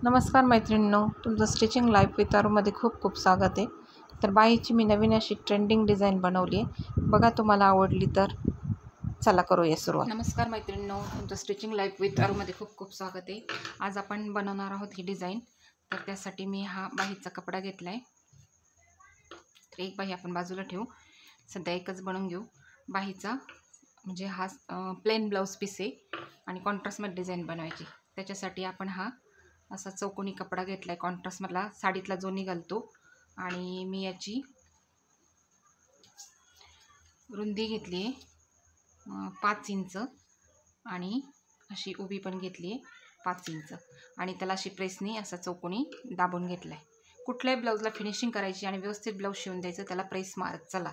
नमस्कार मैत्रिणींनो, तुमचं स्टिचिंग लाईफ विथ आरूमध्ये खूप खूप स्वागत आहे. तर बाईची मी नवीन अशी ट्रेंडिंग डिझाईन बनवली आहे. बघा, तुम्हाला आवडली तर चला करूया सुरुवात. नमस्कार मैत्रिणींनो, तुमचं स्टिचिंग लाईफ विथ आरूमध्ये खूप खूप स्वागत आहे. आज आपण बनवणार आहोत ही डिझाईन. तर त्यासाठी मी हा बाहीचा कपडा घेतला आहे. तर एक बाही आपण बाजूला ठेवू, सध्या एकच बनवून घेऊ. बाहीचा म्हणजे हा प्लेन ब्लाऊज पीस आहे आणि कॉन्ट्रास्टमध्ये डिझाईन बनवायची. त्याच्यासाठी आपण हा असा चौकोनी कपडा घेतला आहे. कॉन्ट्रास्टमधला साडीतला जो निघालतो. आणि मी याची रुंदी घेतली आहे 5 इंच आणि अशी उभी पण घेतली आहे 5 इंच आणि त्याला अशी प्रेसनी असा चौकोनी दाबून घेतला आहे. कुठल्याही ब्लाऊजला फिनिशिंग करायची आणि व्यवस्थित ब्लाऊज शिवून द्यायचं, त्याला प्रेस मारत चला.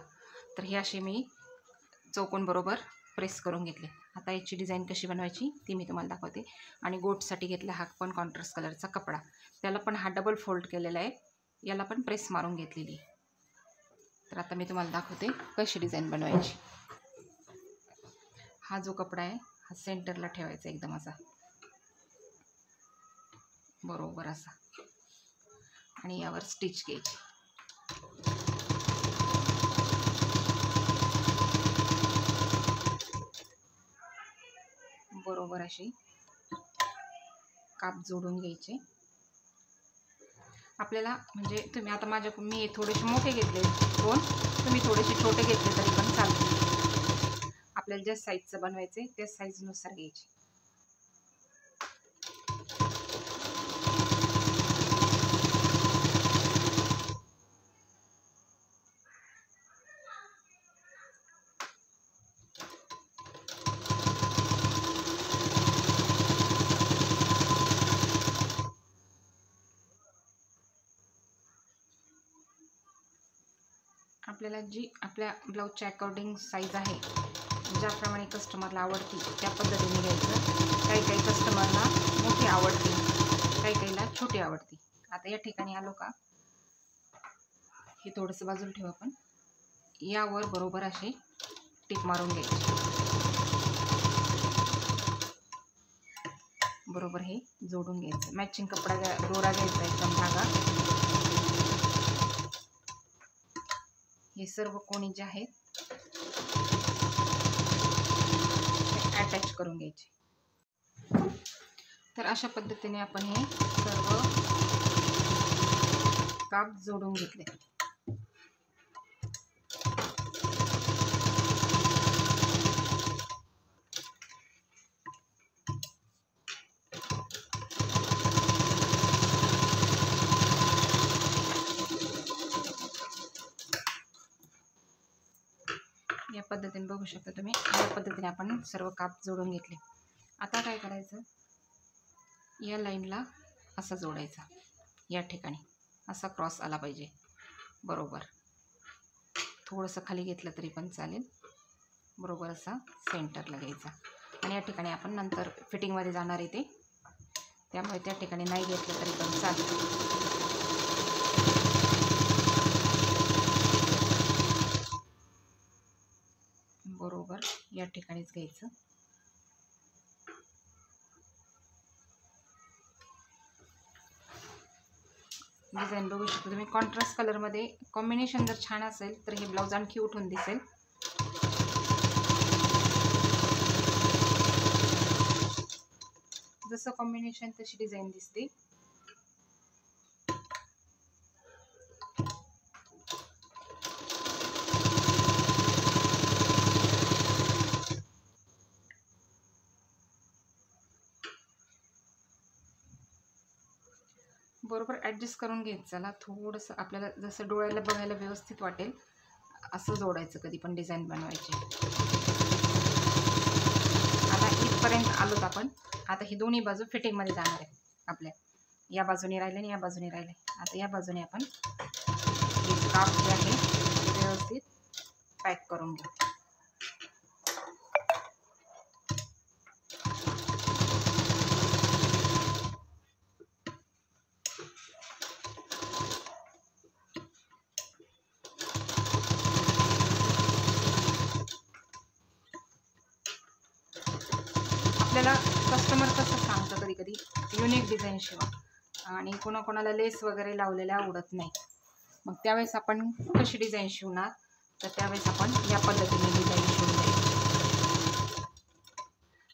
तर हे असे मी चौकोन बरोबर प्रेस करून घेतले. आता याची डिझाईन कशी बनवायची ती मी तुम्हाला दाखवते. आणि गोटसाठी घेतला हा पण कॉन्ट्रास्ट कलरचा कपडा, त्याला पण हा डबल फोल्ड केलेला आहे, याला पण प्रेस मारून घेतलेली. तर आता मी तुम्हाला दाखवते कशी डिझाईन बनवायची. हा जो कपडा आहे हा सेंटरला ठेवायचा एकदम असा बरोबर असा आणि यावर स्टिच घ्यायची. बरोबर अशी काप जोडून घ्यायचे. आपल्याला म्हणजे तुम्ही आता मी थोडेसे मोठे घेतले दोन, तुम्ही थोडेसे छोटे घेतले तरी पण चालते. आपल्याला ज्या साईजचं बनवायचे त्या साईजनुसार घ्यायचे. आपल्याला जी आपल्या ब्लाऊजच्या अकॉर्डिंग साईज आहे, ज्याप्रमाणे कस्टमरला आवडती त्या पद्धतीने घ्यायचं. काही काही कस्टमरला मोठी आवडते, काही काहीला छोटी आवडते. आता या ठिकाणी आलो का, हे थोडंसं बाजूला ठेवू आपण. यावर बरोबर असे टिप मारून घ्यायचे. बरोबर हे जोडून घ्यायचं. मॅचिंग कपडा दोरा घ्यायचा एकदम धागा. हे सर्व कोणी जे आहेत अटॅच करून घ्यायचे. तर अशा पद्धतीने आपण हे सर्व काप जोडून घेतले. या पद्धतीने बघू शकता तुम्ही. या पद्धतीने आपण सर्व काप जोडून घेतले. आता काय करायचं, या लाईनला असा जोडायचा. या ठिकाणी असा क्रॉस आला पाहिजे बरोबर. थोडंसं खाली घेतलं तरी पण चालेल. बरोबर असा सेंटरला घ्यायचा. आणि या ठिकाणी आपण नंतर फिटिंगमध्ये जाणार आहे ते, त्यामुळे त्या ठिकाणी नाही घेतलं तरी पण चालेल. बरोबर या ठिकाणीच घ्यायचं. डिझाईन बघू शकता तुम्ही. कॉन्ट्रास्ट कलरमध्ये कॉम्बिनेशन जर छान असेल तर हे ब्लाऊज आणखी उठून दिसेल. जसं कॉम्बिनेशन तशी डिझाईन दिसते. बरोबर ॲडजस्ट करून घ्यायचं. चला थोडंसं आपल्याला जसं डोळ्याला बघायला व्यवस्थित वाटेल असं जोडायचं कधी पण डिझाईन बनवायची. आता इथपर्यंत आलोत आपण. आता ही दोन्ही बाजू फिटिंगमध्ये जाणार आहे आपल्या. या बाजूने राहिले आणि या बाजूने राहिले. आता या बाजूने आपण काप जे आहे व्यवस्थित पॅक करून घेऊ. आपल्याला कस्टमर कसं सांगतं कधी कधी युनिक डिझाईन शिवा, आणि कोणाकोणाला लेस वगैरे लावलेल्या आवडत नाही. मग त्यावेळेस आपण कशी डिझाईन शिवणार, तर त्यावेळेस आपण या पद्धतीने डिझाईन शिवून द्यायची.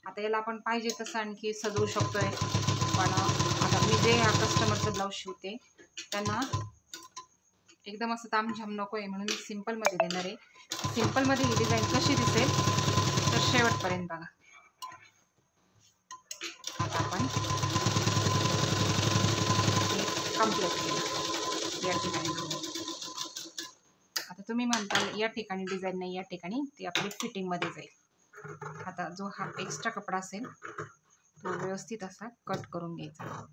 आता याला आपण पाहिजे तसं आणखी सजवू शकतोय. पण आता मी जे या कस्टमरचं ब्लाऊज शिवते त्यांना एकदम असं तामझाम नको आहे, म्हणून मी सिम्पलमध्ये देणार आहे. सिम्पलमध्ये ही डिझाईन कशी दिसेल तर शेवटपर्यंत बघा. आता आपण कंप्लीट केलं या ठिकाणी. आता तुम्ही म्हणताल या ठिकाणी डिझाईन नाही, या ठिकाणी ती आपली फिटिंगमध्ये जाईल. आता जो हा एक्स्ट्रा कपडा असेल तो व्यवस्थित असा कट करून घ्यायचा.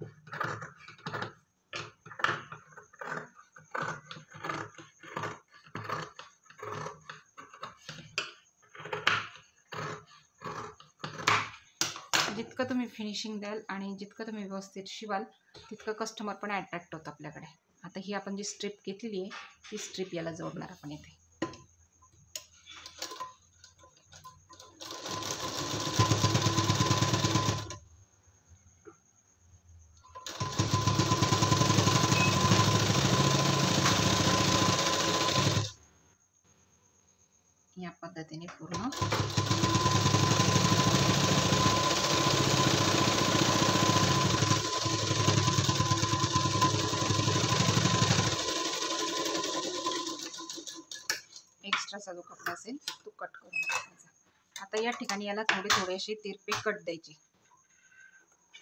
जितकं तुम्ही फिनिशिंग द्याल आणि जितकं तुम्ही व्यवस्थित शिवाल तितकं कस्टमर पण अट्रॅक्ट होतं आपल्याकडे. आता ही आपण जी स्ट्रिप घेतलेली आहे ती स्ट्रिप याला जोडणार आपण इथे. या पद्धतीने पूर्ण एक्स्ट्राचा जो कपडा असेल तो कट करून टाकायचा. आता या ठिकाणी याला थोडे थोडे असे तिरपे कट द्यायचे.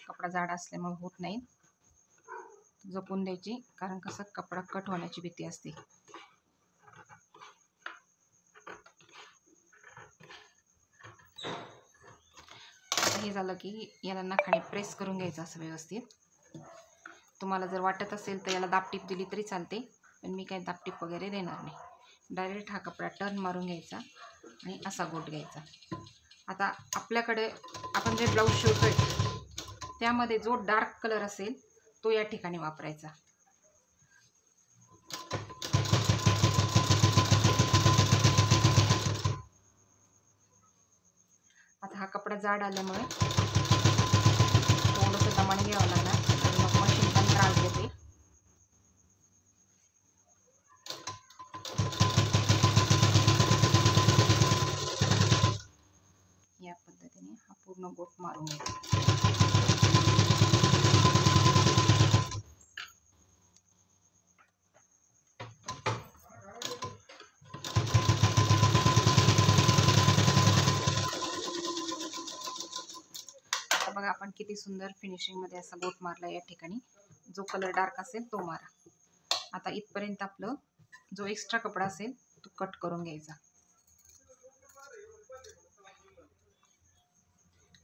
कपडा जाड असल्यामुळे होत नाही, जपून द्यायची, कारण कसं कपडा कट होण्याची भीती असते. हे झालं की याला नखाने प्रेस करून घ्यायचं असं व्यवस्थित. तुम्हाला जर वाटत असेल तर याला दाबटीप दिली तरी चालते, पण मी काही दाबटीप वगैरे देणार नाही. डायरेक्ट हा कपडा टर्न मारून घ्यायचा आणि असा गोट घ्यायचा. आता आपल्याकडे आपण जे ब्लाऊज शिवतोय त्यामध्ये जो डार्क कलर असेल तो या ठिकाणी वापरायचा. आता हा कपडा जाड आल्यामुळे थोडंसं दमाने घ्यावं लागणार आणि मग मशीन पण त्रास देते. या पद्धतीने हा पूर्ण गोट मारून घ्यायचा. बघा आपण किती सुंदर फिनिशिंगमध्ये असा गोट मारला. या ठिकाणी जो कलर डार्क असेल तो मारा. आता इथपर्यंत आपलं जो एक्स्ट्रा कपडा असेल तो कट करून घ्यायचा.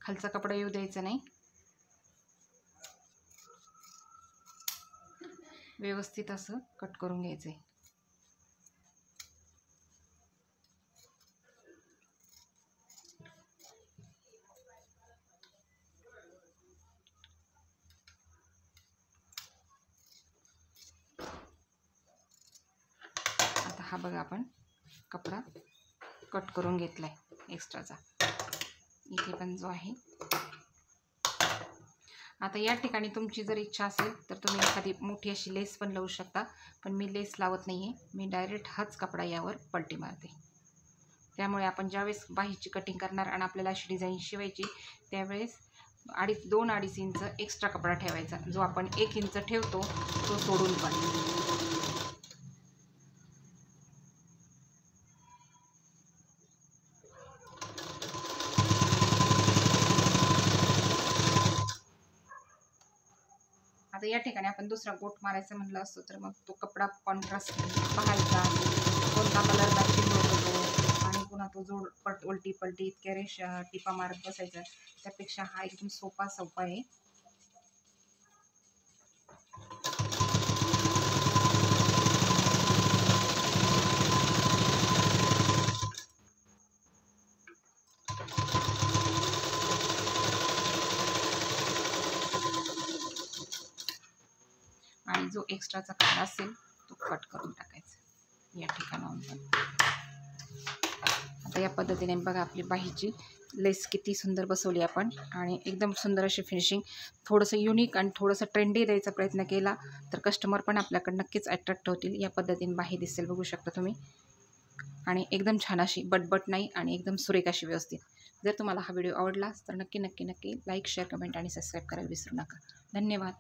खालचा कपडा येऊ द्यायचा नाही. व्यवस्थित असं कट करून घ्यायचं आहे. हा बघा आपण कपडा कट करून घेतलाय एक्स्ट्राचा. इथे पण जो आहे. आता या ठिकाणी तुमची जर इच्छा असेल तर तुम्ही एखादी मोठी अशी लेस पण लावू शकता, पण मी लेस लावत नाही आहे. मी डायरेक्ट हाच कपडा यावर पलटी मारते. त्यामुळे आपण ज्यावेळेस बाहीची कटिंग करणार आणि आपल्याला अशी डिझाईन शिवायची त्यावेळेस 2-2.5 इंच एक्स्ट्रा कपडा ठेवायचा. जो आपण 1 इंच ठेवतो तो सोडून पण. आता या ठिकाणी आपण दुसरा गोट मारायचा म्हटलं असतो तर मग तो कपडा कॉन्ट्रास्ट पाहायचा, कोणता कलर मॅचिंग होतो आणि पुन्हा तो जोड उलटी पलटी इतक्या रेषा टिपा मारत बसायचा. त्यापेक्षा हा एकदम सोपा आहे. आणि जो एक्स्ट्राचा कपडा असेल तो कट करून टाकायचा या ठिकाणाहून. तर या पद्धतीने बघा आपली बाहीची लेस किती सुंदर बसवली आपण आणि एकदम सुंदर अशी फिनिशिंग. थोडंसं युनिक आणि थोडंसं ट्रेंडी द्यायचा प्रयत्न केला तर कस्टमर पण आपल्याकडे नक्कीच अट्रॅक्ट होतील. या पद्धतीने बाही दिसेल, बघू शकता तुम्ही. आणि एकदम छान अशी बटबट नाही आणि एकदम सुरेख अशी व्यवस्थित. जर तुम्हाला हा व्हिडिओ आवडला तर नक्की लाईक, शेअर, कमेंट आणि सबस्क्राईब करायला विसरू नका. धन्यवाद.